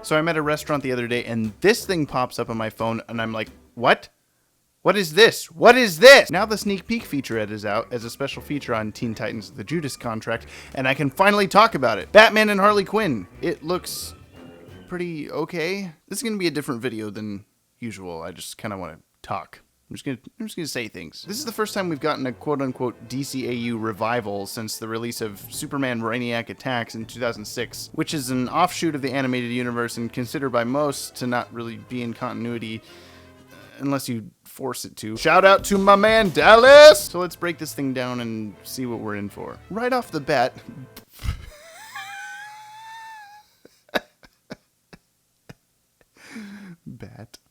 So I'm at a restaurant the other day and this thing pops up on my phone and I'm like, what? What is this? What is this? Now the sneak peek featurette is out as a special feature on Teen Titans The Judas Contract, and I can finally talk about it. Batman and Harley Quinn. It looks pretty okay. This is going to be a different video than usual. I just kind of want to talk. I'm just gonna say things. This is the first time we've gotten a quote-unquote DCAU revival since the release of Superman Brainiac Attacks in 2006, which is an offshoot of the animated universe and considered by most to not really be in continuity unless you force it to. Shout out to my man Dallas! So let's break this thing down and see what we're in for. Right off the bat,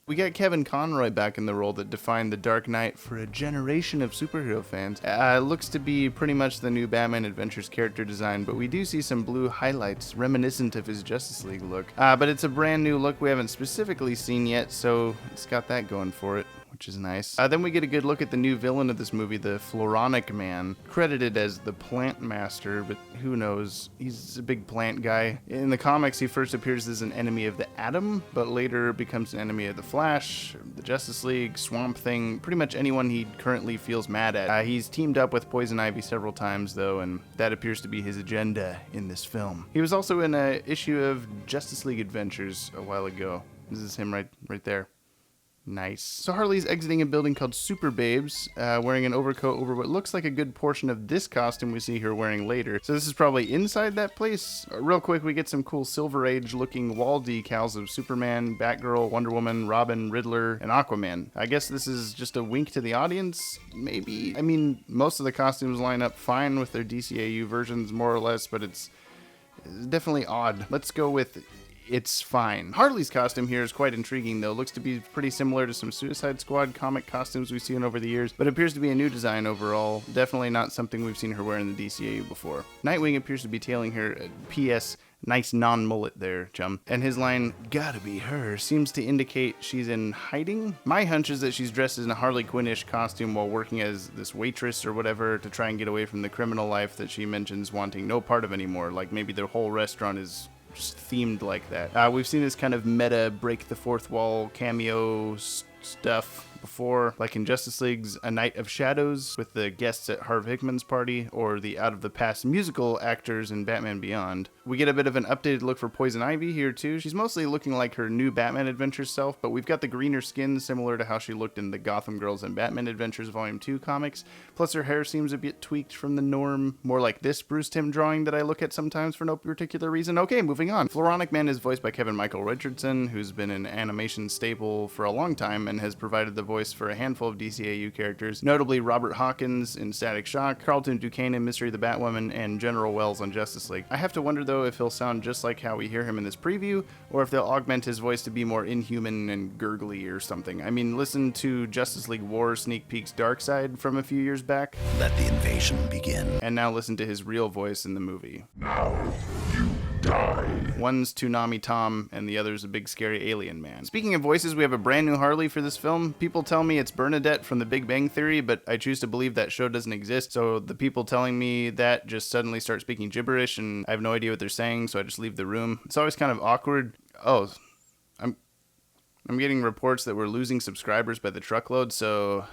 we got Kevin Conroy back in the role that defined the Dark Knight for a generation of superhero fans. Looks to be pretty much the new Batman Adventures character design, but we do see some blue highlights reminiscent of his Justice League look. But it's a brand new look we haven't specifically seen yet, so it's got that going for it, which is nice. Then we get a good look at the new villain of this movie, the Floronic Man, credited as the Plant Master, but who knows? He's a big plant guy. In the comics, he first appears as an enemy of the Atom, but later becomes an enemy of the Flash, the Justice League, Swamp Thing, pretty much anyone he currently feels mad at. He's teamed up with Poison Ivy several times, though, and that appears to be his agenda in this film. He was also in an issue of Justice League Adventures a while ago. This is him right there. Nice. So Harley's exiting a building called Super Babes, wearing an overcoat over what looks like a good portion of this costume we see her wearing later. So this is probably inside that place. Real quick, we get some cool Silver Age looking wall decals of Superman, Batgirl, Wonder Woman, Robin, Riddler, and Aquaman. I guess this is just a wink to the audience, maybe? I mean, most of the costumes line up fine with their DCAU versions, more or less, but it's definitely odd. Let's go with it's fine. Harley's costume here is quite intriguing, though. Looks to be pretty similar to some Suicide Squad comic costumes we've seen over the years, but appears to be a new design overall. Definitely not something we've seen her wear in the DCAU before. Nightwing appears to be tailing her. P.S. Nice non-mullet there, chum. And his line, gotta be her, seems to indicate she's in hiding. My hunch is that she's dressed in a Harley Quinn-ish costume while working as this waitress or whatever to try and get away from the criminal life that she mentions wanting no part of anymore. Like maybe the whole restaurant is just themed like that. We've seen this kind of meta break the fourth wall cameo stuff before, like in Justice League's A Night of Shadows with the guests at Harv Hickman's party, or the Out of the Past musical actors in Batman Beyond. We get a bit of an updated look for Poison Ivy here too. She's mostly looking like her new Batman Adventures self, but we've got the greener skin similar to how she looked in the Gotham Girls and Batman Adventures Volume 2 comics. Plus her hair seems a bit tweaked from the norm, more like this Bruce Timm drawing that I look at sometimes for no particular reason. Okay, moving on. Floronic Man is voiced by Kevin Michael Richardson, who's been an animation staple for a long time and has provided the voice for a handful of DCAU characters, notably Robert Hawkins in Static Shock, Carlton Duquesne in Mystery of the Batwoman, and General Wells on Justice League. I have to wonder though if he'll sound just like how we hear him in this preview, or if they'll augment his voice to be more inhuman and gurgly or something. I mean, listen to Justice League War Sneak Peek's Darkseid from a few years back. Let the invasion begin. And now listen to his real voice in the movie. Now you die. One's Toonami Tom, and the other's a big scary alien man. Speaking of voices, we have a brand new Harley for this film. People tell me it's Bernadette from The Big Bang Theory, but I choose to believe that show doesn't exist, so the people telling me that just suddenly start speaking gibberish, and I have no idea what they're saying, so I just leave the room. It's always kind of awkward. Oh, I'm getting reports that we're losing subscribers by the truckload, so,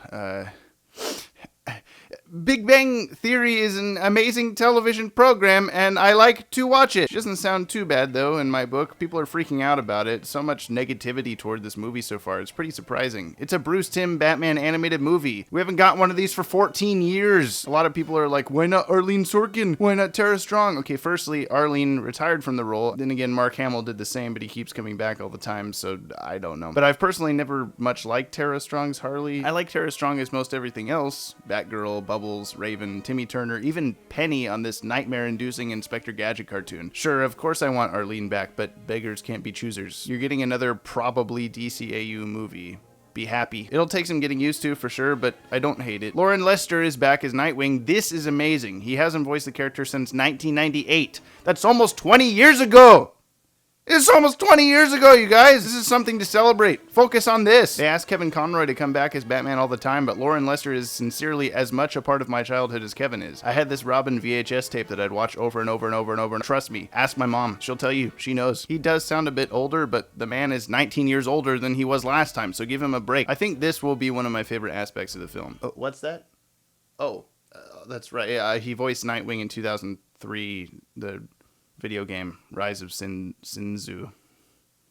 Big Bang Theory is an amazing television program, and I like to watch it. It doesn't sound too bad, though, in my book. People are freaking out about it. So much negativity toward this movie so far. It's pretty surprising. It's a Bruce Timm Batman animated movie. We haven't got one of these for 14 years. A lot of people are like, why not Arlene Sorkin? Why not Tara Strong? Okay, firstly, Arlene retired from the role. Then again, Mark Hamill did the same, but he keeps coming back all the time, so I don't know. But I've personally never much liked Tara Strong's Harley. I like Tara Strong as most everything else. Batgirl, Bubbles, Raven, Timmy Turner, even Penny on this nightmare-inducing Inspector Gadget cartoon. Sure, of course I want Arlene back, but beggars can't be choosers. You're getting another probably DCAU movie. Be happy. It'll take some getting used to for sure, but I don't hate it. Lauren Lester is back as Nightwing. This is amazing. He hasn't voiced the character since 1998. That's almost 20 years ago! It's almost 20 years ago, you guys. This is something to celebrate. Focus on this. They ask Kevin Conroy to come back as Batman all the time, but Lauren Lester is sincerely as much a part of my childhood as Kevin is. I had this Robin VHS tape that I'd watch over and over and over and over. And trust me, ask my mom. She'll tell you. She knows. He does sound a bit older, but the man is 19 years older than he was last time, so give him a break. I think this will be one of my favorite aspects of the film. Oh, what's that? Oh, that's right. Yeah, he voiced Nightwing in 2003, the video game Rise of Sinzu.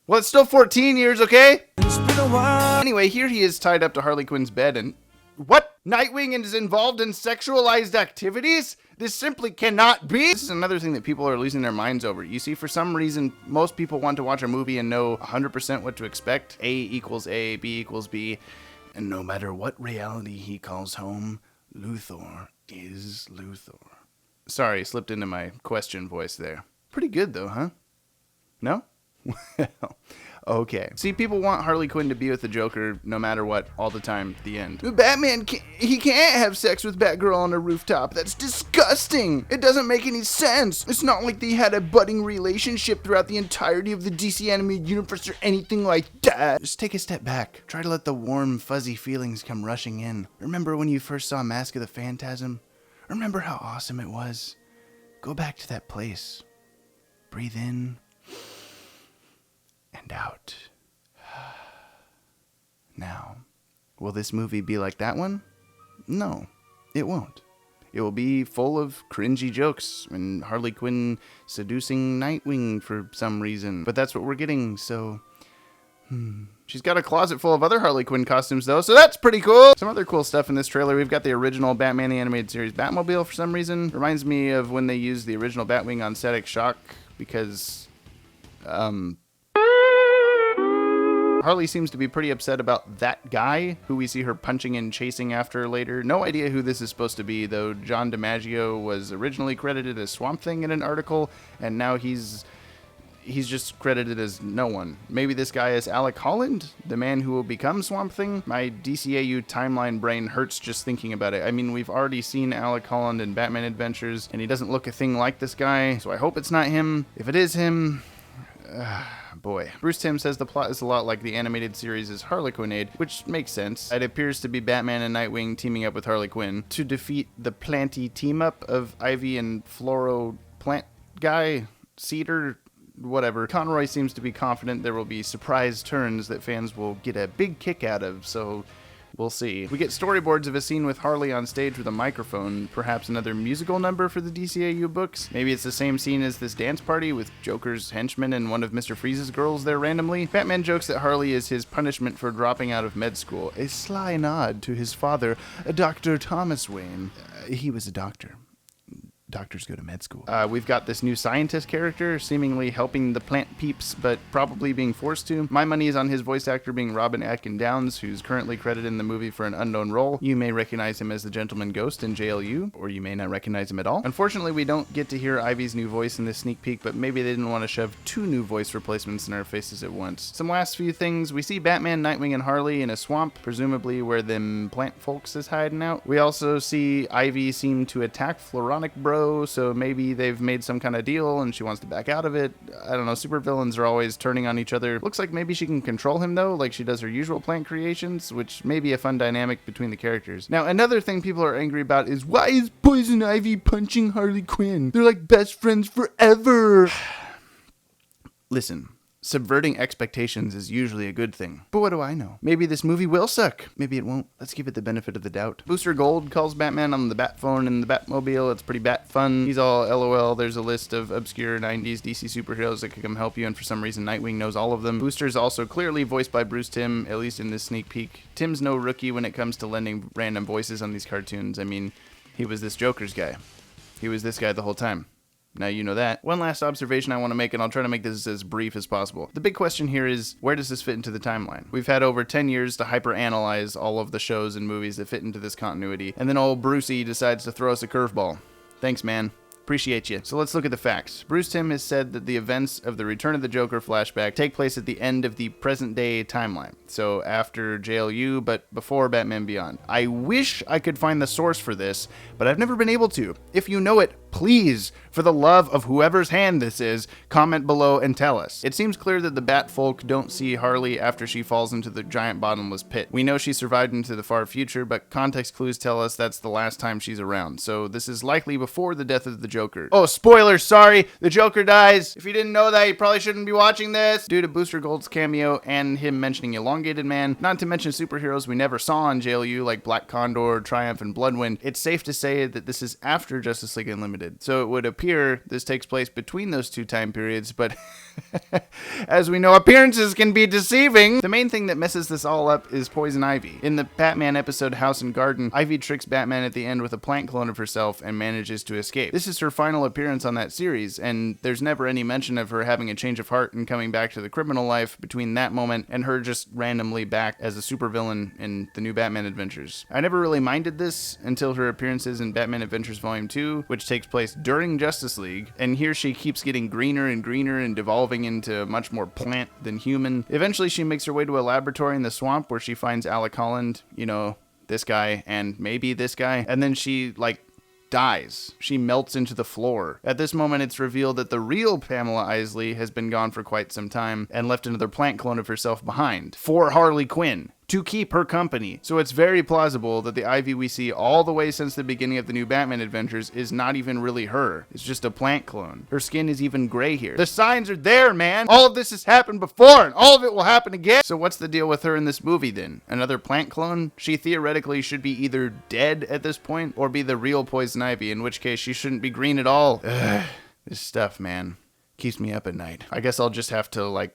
Well, it's still 14 years, okay? It's been a while. Anyway, here he is tied up to Harley Quinn's bed and... What? Nightwing is involved in sexualized activities? This simply cannot be. This is another thing that people are losing their minds over. You see, for some reason, most people want to watch a movie and know 100% what to expect. A equals A, B equals B. And no matter what reality he calls home, Luthor is Luthor. Sorry, slipped into my question voice there. Pretty good, though, huh? No? Well, okay. See, people want Harley Quinn to be with the Joker no matter what, all the time, the end. Batman, he can't have sex with Batgirl on a rooftop. That's disgusting. It doesn't make any sense. It's not like they had a budding relationship throughout the entirety of the DC animated universe or anything like that. Just take a step back. Try to let the warm, fuzzy feelings come rushing in. Remember when you first saw Mask of the Phantasm? Remember how awesome it was? Go back to that place. Breathe in. And out. Now, will this movie be like that one? No, it won't. It will be full of cringy jokes and Harley Quinn seducing Nightwing for some reason. But that's what we're getting, so... She's got a closet full of other Harley Quinn costumes, though, so that's pretty cool. Some other cool stuff in this trailer. We've got the original Batman the Animated Series Batmobile for some reason. Reminds me of when they used the original Batwing on Static Shock, because... Harley seems to be pretty upset about that guy, who we see her punching and chasing after later. No idea who this is supposed to be, though. John DiMaggio was originally credited as Swamp Thing in an article, and now he's just credited as no one. Maybe this guy is Alec Holland, the man who will become Swamp Thing? My DCAU timeline brain hurts just thinking about it. I mean, we've already seen Alec Holland in Batman Adventures, and he doesn't look a thing like this guy, so I hope it's not him. If it is him... boy. Bruce Timm says the plot is a lot like the animated series' Harley Quinnade, which makes sense. It appears to be Batman and Nightwing teaming up with Harley Quinn to defeat the planty team-up of Ivy and Floro plant guy, Cedar, whatever. Conroy seems to be confident there will be surprise turns that fans will get a big kick out of, so... we'll see. We get storyboards of a scene with Harley on stage with a microphone, perhaps another musical number for the DCAU books. Maybe it's the same scene as this dance party with Joker's henchman and one of Mr. Freeze's girls there randomly. Batman jokes that Harley is his punishment for dropping out of med school, a sly nod to his father, Dr. Thomas Wayne. He was a doctor. Doctors go to med school. We've got this new scientist character, seemingly helping the plant peeps, but probably being forced to. My money is on his voice actor being Robin Atkin Downs, who's currently credited in the movie for an unknown role. You may recognize him as the Gentleman Ghost in JLU, or you may not recognize him at all. Unfortunately, we don't get to hear Ivy's new voice in this sneak peek, but maybe they didn't want to shove 2 new voice replacements in our faces at once. Some last few things. We see Batman, Nightwing, and Harley in a swamp, presumably where them plant folks is hiding out. We also see Ivy seem to attack Floronic Bro, so maybe they've made some kind of deal and she wants to back out of it. I don't know, supervillains are always turning on each other. Looks like maybe she can control him though, like she does her usual plant creations, which may be a fun dynamic between the characters. Now, another thing people are angry about is, why is Poison Ivy punching Harley Quinn? They're like best friends forever. Listen. Subverting expectations is usually a good thing. But what do I know? Maybe this movie will suck. Maybe it won't. Let's give it the benefit of the doubt. Booster Gold calls Batman on the bat phone in the Batmobile. It's pretty bat fun. He's all LOL. There's a list of obscure 90s DC superheroes that could come help you, and for some reason Nightwing knows all of them. Booster's also clearly voiced by Bruce Timm, at least in this sneak peek. Timm's no rookie when it comes to lending random voices on these cartoons. I mean, he was this Joker's guy. He was this guy the whole time. Now you know that. One last observation I want to make, and I'll try to make this as brief as possible. The big question here is, where does this fit into the timeline? We've had over 10 years to hyper-analyze all of the shows and movies that fit into this continuity, and then old Brucey decides to throw us a curveball. Thanks, man. Appreciate you. So let's look at the facts. Bruce Timm has said that the events of the Return of the Joker flashback take place at the end of the present-day timeline. So after JLU, but before Batman Beyond. I wish I could find the source for this, but I've never been able to. If you know it, Please, for the love of whoever's hand this is, comment below and tell us. It seems clear that the Bat folk don't see Harley after she falls into the giant bottomless pit. We know she survived into the far future, but context clues tell us that's the last time she's around, so this is likely before the death of the Joker. Oh, spoilers, sorry! The Joker dies! If you didn't know that, you probably shouldn't be watching this! Due to Booster Gold's cameo and him mentioning Elongated Man, not to mention superheroes we never saw on JLU like Black Condor, Triumph, and Bloodwind, it's safe to say that this is after Justice League Unlimited. So it would appear this takes place between those two time periods, but as we know, appearances can be deceiving. The main thing that messes this all up is Poison Ivy. In the Batman episode House and Garden, Ivy tricks Batman at the end with a plant clone of herself and manages to escape. This is her final appearance on that series, and there's never any mention of her having a change of heart and coming back to the criminal life between that moment and her just randomly back as a supervillain in the new Batman Adventures. I never really minded this until her appearances in Batman Adventures Volume 2, which takes place during Justice League, and here she keeps getting greener and greener and devolving into much more plant than human. Eventually she makes her way to a laboratory in the swamp where she finds Alec Holland, you know, this guy and maybe this guy, and then she dies. She melts into the floor. At this moment, it's revealed that the real Pamela Isley has been gone for quite some time and left another plant clone of herself behind for Harley Quinn to keep her company. So it's very plausible that the Ivy we see all the way since the beginning of the new Batman Adventures is not even really her. It's just a plant clone. Her skin is even gray here. The signs are there, man! All of this has happened before, and all of it will happen again! So what's the deal with her in this movie then? Another plant clone? She theoretically should be either dead at this point, or be the real Poison Ivy, in which case she shouldn't be green at all. Ugh. This stuff, man, keeps me up at night. I guess I'll just have to,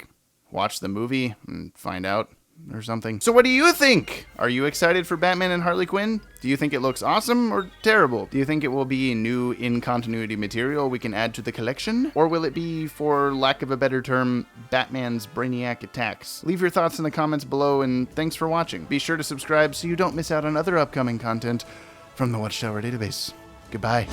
watch the movie and find out or something. So what do you think? Are you excited for Batman and Harley Quinn? Do you think it looks awesome or terrible? Do you think it will be new in-continuity material we can add to the collection? Or will it be, for lack of a better term, Batman's Brainiac attacks? Leave your thoughts in the comments below, and thanks for watching. Be sure to subscribe so you don't miss out on other upcoming content from the Watchtower Database. Goodbye.